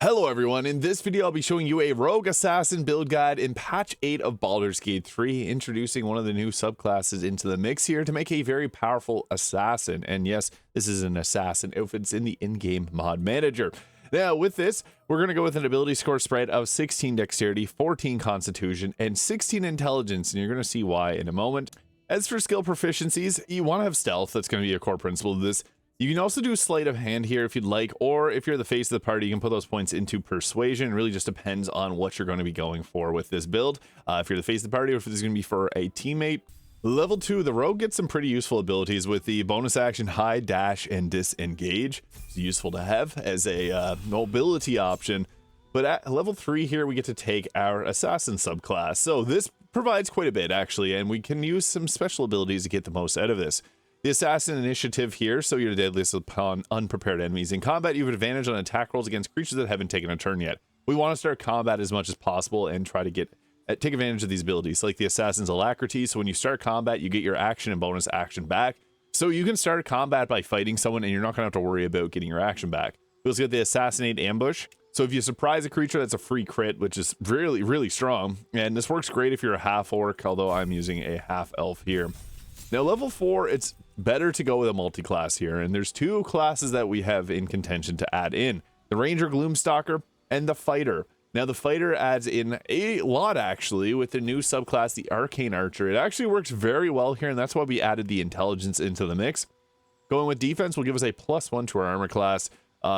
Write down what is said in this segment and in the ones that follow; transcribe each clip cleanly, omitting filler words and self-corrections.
Hello everyone, in this video I'll be showing you a rogue assassin build guide in patch 8 of Baldur's Gate 3, introducing one of the new subclasses into the mix here to make a very powerful assassin. And yes, this is an assassin outfit in the in-game mod manager. Now with this, we're going to go with an ability score spread of 16 dexterity, 14 constitution, and 16 intelligence, and you're going to see why in a moment. As for skill proficiencies, you want to have stealth. That's going to be a core principle of this. You can also do sleight of hand here if you'd like, or if you're the face of the party, you can put those points into persuasion. It really just depends on what you're going to be going for with this build. If you're the face of the party, or if this is going to be for a teammate. Level 2, the rogue gets some pretty useful abilities with the bonus action hide, dash, and disengage. It's useful to have as a mobility option. But at level 3 here, we get to take our assassin subclass. So this provides quite a bit actually, and we can use some special abilities to get the most out of this. The assassin initiative here, so you're deadliest upon unprepared enemies. In combat, you have advantage on attack rolls against creatures that haven't taken a turn yet. We want to start combat as much as possible and try to take advantage of these abilities, like the assassin's alacrity. So when you start combat, you get your action and bonus action back. So you can start combat by fighting someone and you're not going to have to worry about getting your action back. We also get the assassinate ambush. So if you surprise a creature, that's a free crit, which is really, really strong. And this works great if you're a half orc, although I'm using a half elf here. Now level 4, it's better to go with a multi-class here, and there's two classes that we have in contention to add in: the ranger gloomstalker and the fighter. Now the fighter adds in a lot actually with the new subclass, the arcane archer. It actually works very well here, and that's why we added the intelligence into the mix. Going with defense will give us a +1 to our armor class.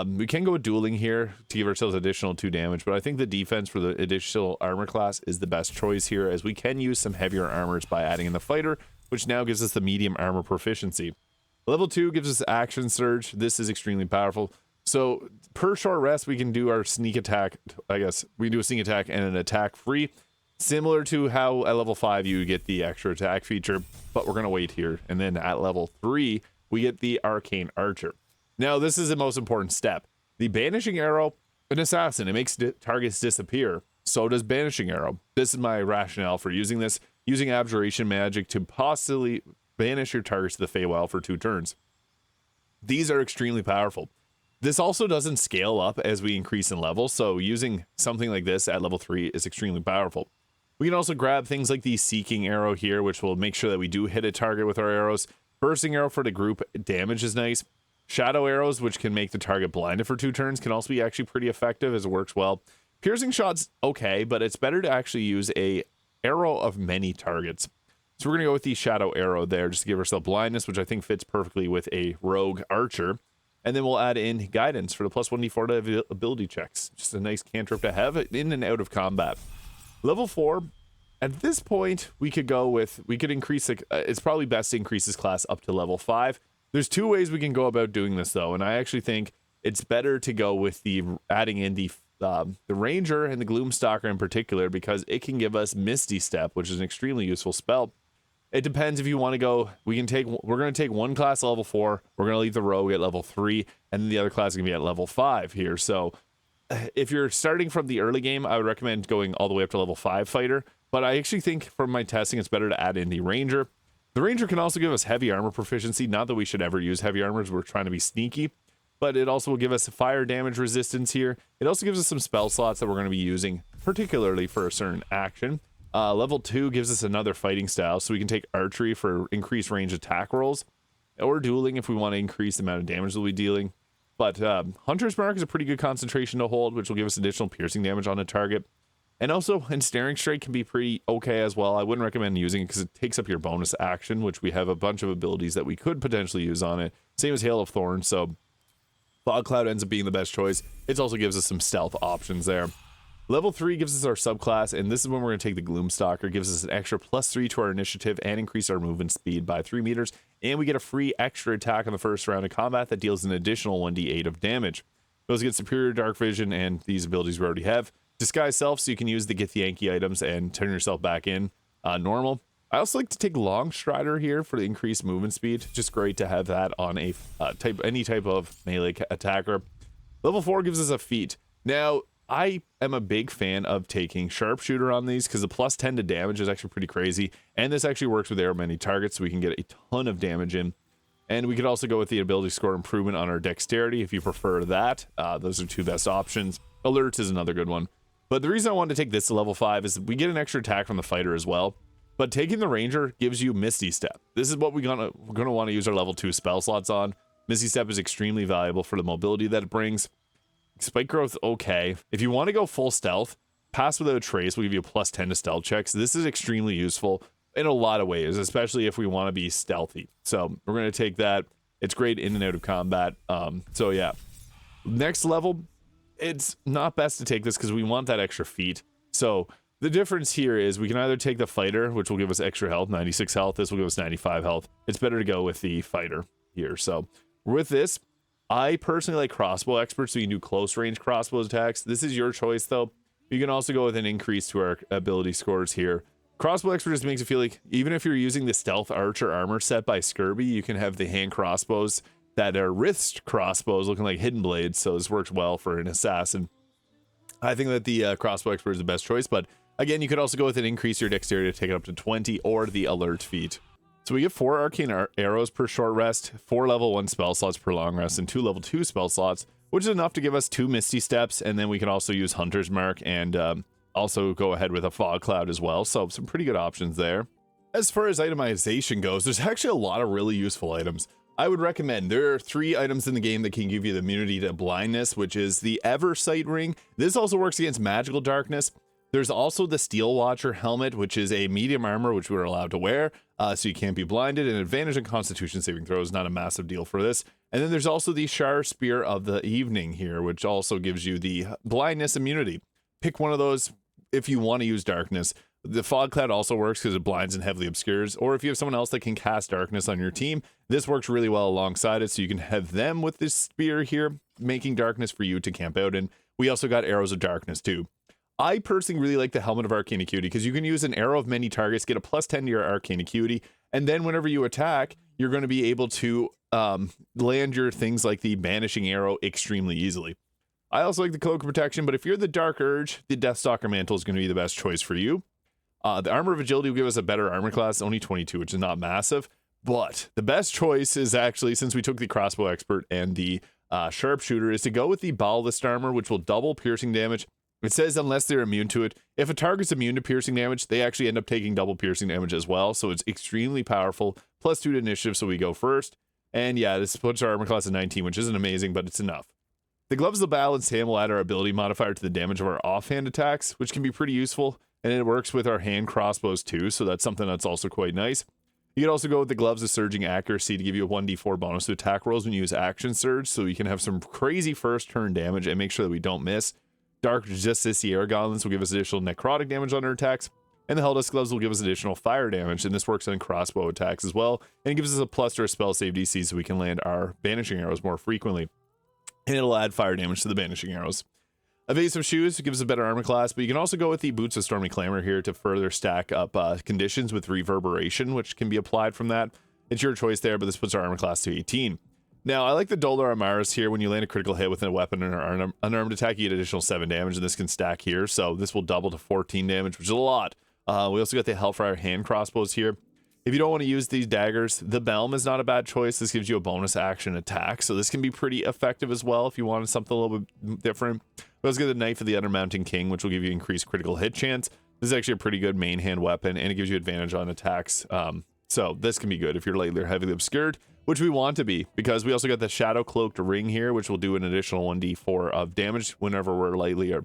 We can go with dueling here to give ourselves additional 2 damage, but I think the defense for the additional armor class is the best choice here, as we can use some heavier armors by adding in the fighter, which now gives us the medium armor proficiency. Level 2 gives us action surge. This is extremely powerful. So per short rest, we can do our sneak attack. I guess we can do a sneak attack and an attack free, similar to how at level 5 you get the extra attack feature, but we're going to wait here. And then at level 3, we get the arcane archer. Now this is the most important step. The banishing arrow, an assassin, it makes targets disappear. So does banishing arrow. This is my rationale for using this. Using abjuration magic to possibly banish your targets to the Feywild for 2 turns. These are extremely powerful. This also doesn't scale up as we increase in level, so using something like this at level 3 is extremely powerful. We can also grab things like the seeking arrow here, which will make sure that we do hit a target with our arrows. Bursting arrow for the group damage is nice. Shadow arrows, which can make the target blinded for 2 turns, can also be actually pretty effective as it works well. Piercing shots, okay, but it's better to actually use a arrow of many targets. So we're going to go with the shadow arrow there just to give ourselves blindness, which I think fits perfectly with a rogue archer. And then we'll add in guidance for the +1d4 to ability checks. Just a nice cantrip to have in and out of combat. Level 4, at this point, we could increase it. It's probably best to increase this class up to level 5. There's 2 ways we can go about doing this though, and I actually think it's better to go with the adding in the ranger and the gloomstalker in particular, because it can give us misty step, which is an extremely useful spell. It depends if you want to go. We're going to take one class at level 4, we're going to leave the rogue at level 3, and then the other class is going to be at level 5 here. So if you're starting from the early game, I would recommend going all the way up to level 5 fighter, but I actually think from my testing it's better to add in the ranger. The ranger can also give us heavy armor proficiency. Not that we should ever use heavy armors, we're trying to be sneaky, but it also will give us fire damage resistance here. It also gives us some spell slots that we're going to be using, particularly for a certain action. Level 2 gives us another fighting style, so we can take archery for increased range attack rolls, or dueling if we want to increase the amount of damage we'll be dealing. But Hunter's Mark is a pretty good concentration to hold, which will give us additional piercing damage on a target. And also, Ensnaring Strike can be pretty okay as well. I wouldn't recommend using it because it takes up your bonus action, which we have a bunch of abilities that we could potentially use on it. Same as Hail of Thorns, so Fog Cloud ends up being the best choice. It also gives us some stealth options there. Level 3 gives us our subclass, and this is when we're going to take the Gloomstalker. Gives us an extra +3 to our initiative and increase our movement speed by 3 meters. And we get a free extra attack on the first round of combat that deals an additional 1d8 of damage. We also get superior dark vision and these abilities we already have. Disguise self, so you can use the Get the Yankee items and turn yourself back in normal. I also like to take Long Strider here for the increased movement speed. Just great to have that on a any type of melee attacker. Level 4 gives us a feat. Now, I am a big fan of taking Sharpshooter on these because the +10 to damage is actually pretty crazy. And this actually works with arrow many targets, so we can get a ton of damage in. And we could also go with the ability score improvement on our dexterity if you prefer that. Those are 2 best options. Alerts is another good one. But the reason I wanted to take this to level 5 is we get an extra attack from the fighter as well. But taking the ranger gives you Misty Step. This is what we're gonna want to use our level 2 spell slots on. Misty Step is extremely valuable for the mobility that it brings. Spike growth, okay. If you want to go full stealth, Pass Without a Trace will give you a +10 to stealth checks. This is extremely useful in a lot of ways, especially if we want to be stealthy. So we're going to take that. It's great in and out of combat. So yeah. Next level, it's not best to take this because we want that extra feat. So the difference here is we can either take the fighter, which will give us extra health, 96 health. This will give us 95 health. It's better to go with the fighter here. So with this, I personally like crossbow experts, so you can do close range crossbow attacks. This is your choice though. You can also go with an increase to our ability scores here. Crossbow expert just makes it feel like even if you're using the stealth archer armor set by Skirby, you can have the hand crossbows that are wrist crossbows looking like hidden blades. So this works well for an assassin. I think that the crossbow expert is the best choice, but again, you could also go with an increase your dexterity to take it up to 20 or the alert feat. So we get 4 arcane arrows per short rest, 4 level 1 spell slots per long rest, and 2 level 2 spell slots, which is enough to give us 2 misty steps. And then we can also use Hunter's Mark and also go ahead with a fog cloud as well. So some pretty good options there. As far as itemization goes, there's actually a lot of really useful items. I would recommend, there are 3 items in the game that can give you the immunity to blindness, which is the Eversight ring. This also works against magical darkness. There's also the Steel Watcher helmet, which is a medium armor, which we're allowed to wear, so you can't be blinded. An advantage in Constitution saving throws, not a massive deal for this. And then there's also the Shar Spear of the Evening here, which also gives you the blindness immunity. Pick one of those if you want to use darkness. The Fog Cloud also works because it blinds and heavily obscures, or if you have someone else that can cast darkness on your team, this works really well alongside it, so you can have them with this spear here, making darkness for you to camp out in. We also got Arrows of Darkness too. I personally really like the Helmet of Arcane Acuity because you can use an arrow of many targets, get a +10 to your Arcane Acuity, and then whenever you attack, you're going to be able to land your things like the Banishing Arrow extremely easily. I also like the Cloak of Protection, but if you're the Dark Urge, the Deathstalker Mantle is going to be the best choice for you. The Armor of Agility will give us a better armor class, only 22, which is not massive, but the best choice is actually, since we took the Crossbow Expert and the Sharpshooter, is to go with the Ballast Armor, which will double piercing damage. It says unless they're immune to it. If a target's immune to piercing damage, they actually end up taking double piercing damage as well. So it's extremely powerful. +2 to initiative, so we go first. And yeah, this puts our armor class at 19, which isn't amazing, but it's enough. The Gloves of Battle and Sam will add our ability modifier to the damage of our offhand attacks, which can be pretty useful. And it works with our hand crossbows too, so that's something that's also quite nice. You can also go with the Gloves of Surging Accuracy to give you a 1d4 bonus to attack rolls when you use Action Surge, so you can have some crazy first turn damage and make sure that we don't miss. Dark Justiciar Gauntlets will give us additional necrotic damage on our attacks, and the Helldusk Gloves will give us additional fire damage, and this works on crossbow attacks as well, and it gives us a plus to our spell save DC so we can land our Banishing Arrows more frequently, and it'll add fire damage to the Banishing Arrows. Evasive Shoes gives us a better armor class, but you can also go with the Boots of Stormy Clamor here to further stack up conditions with Reverberation, which can be applied from that. It's your choice there, but this puts our armor class to 18. Now, I like the Dolar Amaris here. When you land a critical hit with a weapon or an unarmed attack, you get additional 7 damage, and this can stack here. So this will double to 14 damage, which is a lot. We also got the Hellfire hand crossbows here. If you don't want to use these daggers, the Belm is not a bad choice. This gives you a bonus action attack, so this can be pretty effective as well if you wanted something a little bit different. We also get the Knife of the Undermounting King, which will give you increased critical hit chance. This is actually a pretty good main hand weapon, and it gives you advantage on attacks. So this can be good if you're lightly or heavily obscured, which we want to be, because we also got the Shadow Cloaked Ring here, which will do an additional 1d4 of damage whenever we're lightly or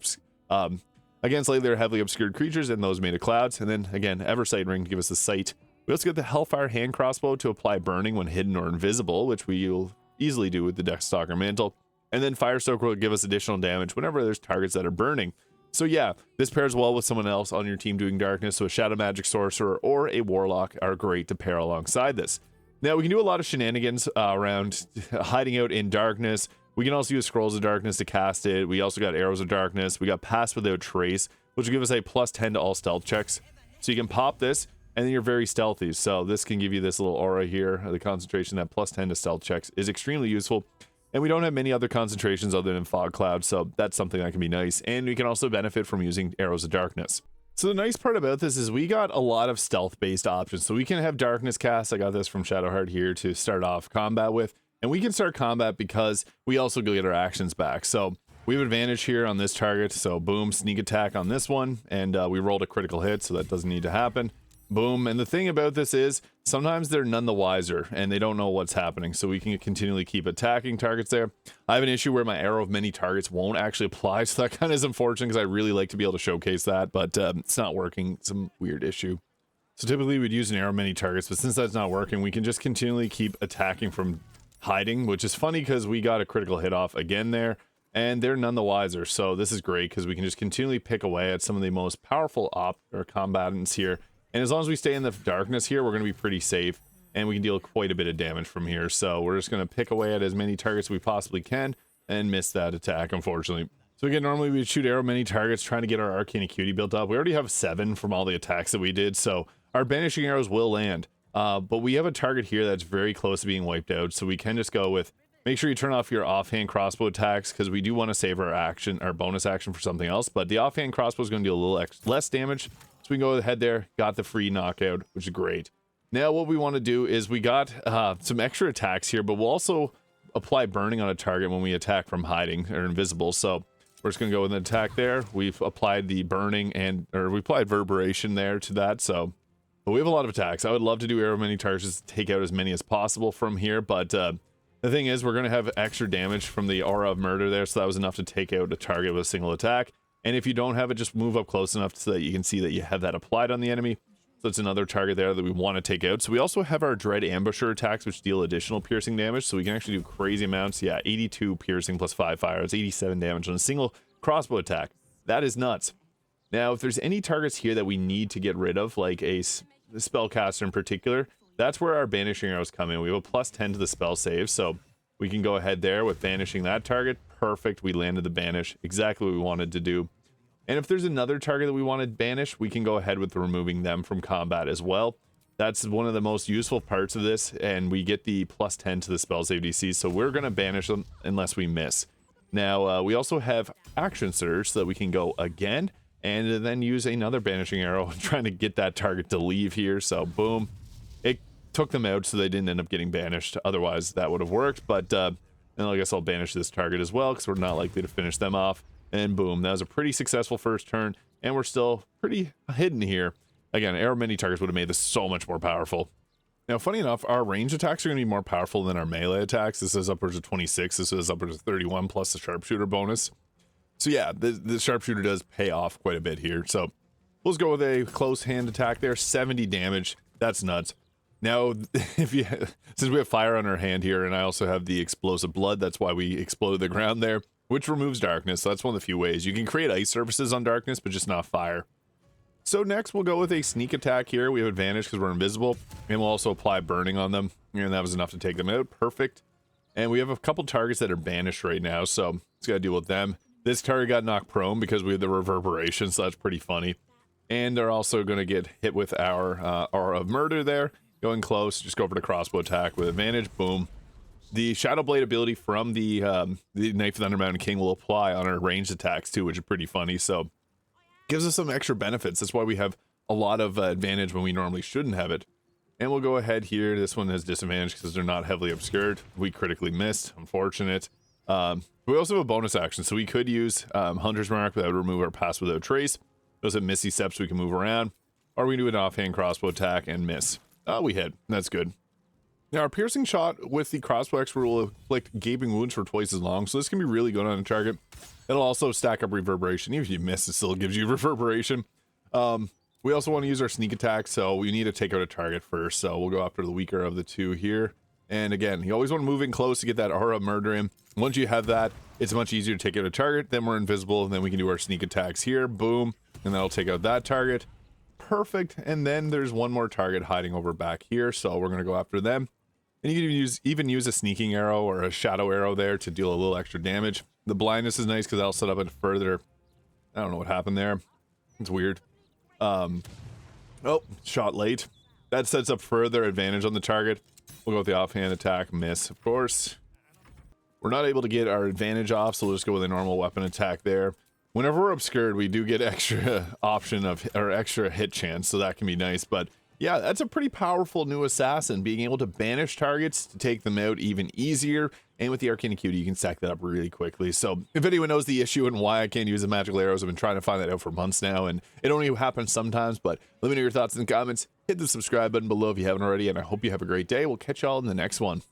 against lightly or heavily obscured creatures and those made of clouds. And then again, Eversight Ring to give us the sight. We also get the Hellfire hand crossbow to apply burning when hidden or invisible, which we'll easily do with the Deathstalker Mantle. And then Firestoker will give us additional damage whenever there's targets that are burning. So yeah, this pairs well with someone else on your team doing darkness, so a Shadow Magic Sorcerer or a Warlock are great to pair alongside this. Now, we can do a lot of shenanigans around hiding out in darkness. We can also use Scrolls of Darkness to cast it. We also got Arrows of Darkness. We got Pass Without Trace, which will give us a +10 to all stealth checks. So you can pop this, and then you're very stealthy. So this can give you this little aura here. The concentration, that +10 to stealth checks, is extremely useful. And we don't have many other concentrations other than Fog Cloud, so that's something that can be nice. And we can also benefit from using Arrows of Darkness. So the nice part about this is we got a lot of stealth-based options. So we can have Darkness cast. I got this from Shadowheart here to start off combat with. And we can start combat because we also get our actions back. So We have advantage here on this target, so boom, sneak attack on this one, and we rolled a critical hit, so that doesn't need to happen. Boom, and the thing about this is, sometimes they're none the wiser, and they don't know what's happening, so we can continually keep attacking targets there. I have an issue where my arrow of many targets won't actually apply, so that kind of is unfortunate, because I really like to be able to showcase that, but it's not working. Some weird issue. So typically we'd use an arrow of many targets, but since that's not working, we can just continually keep attacking from hiding, which is funny because we got a critical hit off again there. And they're none the wiser, so this is great because we can just continually pick away at some of the most powerful combatants here. And as long as we stay in the darkness here, we're going to be pretty safe, and we can deal quite a bit of damage from here. So we're just going to pick away at as many targets as we possibly can and miss that attack, unfortunately. So again, normally we'd shoot arrow many targets trying to get our arcane acuity built up. We already have 7 from all the attacks that we did, so our banishing arrows will land. But we have a target here that's very close to being wiped out, so we can just go with... Make sure you turn off your offhand crossbow attacks because we do want to save our bonus action for something else. But the offhand crossbow is going to do a little less damage. So we can go ahead there, got the free knockout, which is great. Now what we want to do is we got some extra attacks here, but we'll also apply burning on a target when we attack from hiding or invisible. So we're just going to go with an attack there. We've applied the burning we applied verberation there to that. So, but we have a lot of attacks. I would love to do arrow many targets, just take out as many as possible from here, but the thing is, we're going to have extra damage from the aura of murder there, so that was enough to take out a target with a single attack. And if you don't have it, just move up close enough so that you can see that you have that applied on the enemy. So it's another target there that we want to take out. So we also have our Dread Ambusher attacks, which deal additional piercing damage, so we can actually do crazy amounts. Yeah, 82 piercing plus 5 fire. It's 87 damage on a single crossbow attack. That is nuts. Now, if there's any targets here that we need to get rid of, like a spellcaster in particular, that's where our banishing arrows come in. We have a plus 10 to the spell save, so we can go ahead there with banishing that target. Perfect, we landed the banish, exactly what we wanted to do. And if there's another target that we want to banish, we can go ahead with removing them from combat as well. That's one of the most useful parts of this, and we get the plus 10 to the spell save DC, so we're going to banish them unless we miss. Now, we also have action surge, so that we can go again, and then use another banishing arrow, trying to get that target to leave here, so boom. Took them out so they didn't end up getting banished, otherwise that would have worked. But and I guess I'll banish this target as well because we're not likely to finish them off. And boom, that was a pretty successful first turn, and we're still pretty hidden here. Again, arrow many targets would have made this so much more powerful. Now, funny enough, our range attacks are going to be more powerful than our melee attacks. This is upwards of 26, this is upwards of 31 plus the sharpshooter bonus. So yeah, the sharpshooter does pay off quite a bit here. So let's go with a close hand attack there, 70 damage. That's nuts. Now, since we have fire on our hand here, and I also have the explosive blood, that's why we exploded the ground there, which removes darkness. So that's one of the few ways. You can create ice surfaces on darkness, but just not fire. So next, we'll go with a sneak attack here. We have advantage because we're invisible, and we'll also apply burning on them, and that was enough to take them out. Perfect. And we have a couple targets that are banished right now, so just got to deal with them. This target got knocked prone because we had the reverberation, so that's pretty funny. And they're also going to get hit with our aura of murder there. Going close, just go for the crossbow attack with advantage. Boom. The Shadow Blade ability from the Knife of the Undermountain King will apply on our ranged attacks too, which is pretty funny. So gives us some extra benefits. That's why we have a lot of advantage when we normally shouldn't have it. And we'll go ahead here. This one has disadvantage because they're not heavily obscured. We critically missed. Unfortunate. We also have a bonus action, so we could use Hunter's Mark, but that would remove our pass without trace. Those have Misty Steps, so we can move around. Or we can do an offhand crossbow attack and miss. We hit. That's good. Now, our piercing shot with the crossbow expert will inflict gaping wounds for twice as long, so this can be really good on a target. It'll also stack up reverberation. Even if you miss, it still gives you reverberation. We also want to use our sneak attack, so we need to take out a target first, so we'll go after the weaker of the two here. And again, you always want to move in close to get that aura of murder in. Once you have that, it's much easier to take out a target. Then we're invisible, and then we can do our sneak attacks here. Boom. And that'll take out that target. Perfect. And then there's one more target hiding over back here, so we're going to go after them. And you can even use a sneaking arrow or a shadow arrow there to deal a little extra damage. The blindness is nice because that'll set up it further. I don't know what happened there. It's weird. Oh, shot late. That sets up further advantage on the target. We'll go with the offhand attack. Miss, of course. We're not able to get our advantage off, so we'll just go with a normal weapon attack there. Whenever we're obscured, we do get extra option of, or extra hit chance, so that can be nice. But Yeah, that's a pretty powerful new assassin, being able to banish targets to take them out even easier. And with the arcane acuity, you can stack that up really quickly. So if anyone knows the issue and why I can't use the magical arrows, I've been trying to find that out for months now, and it only happens sometimes. But let me know your thoughts in the comments. Hit the subscribe button below if you haven't already, and I hope you have a great day. We'll catch y'all in the next one.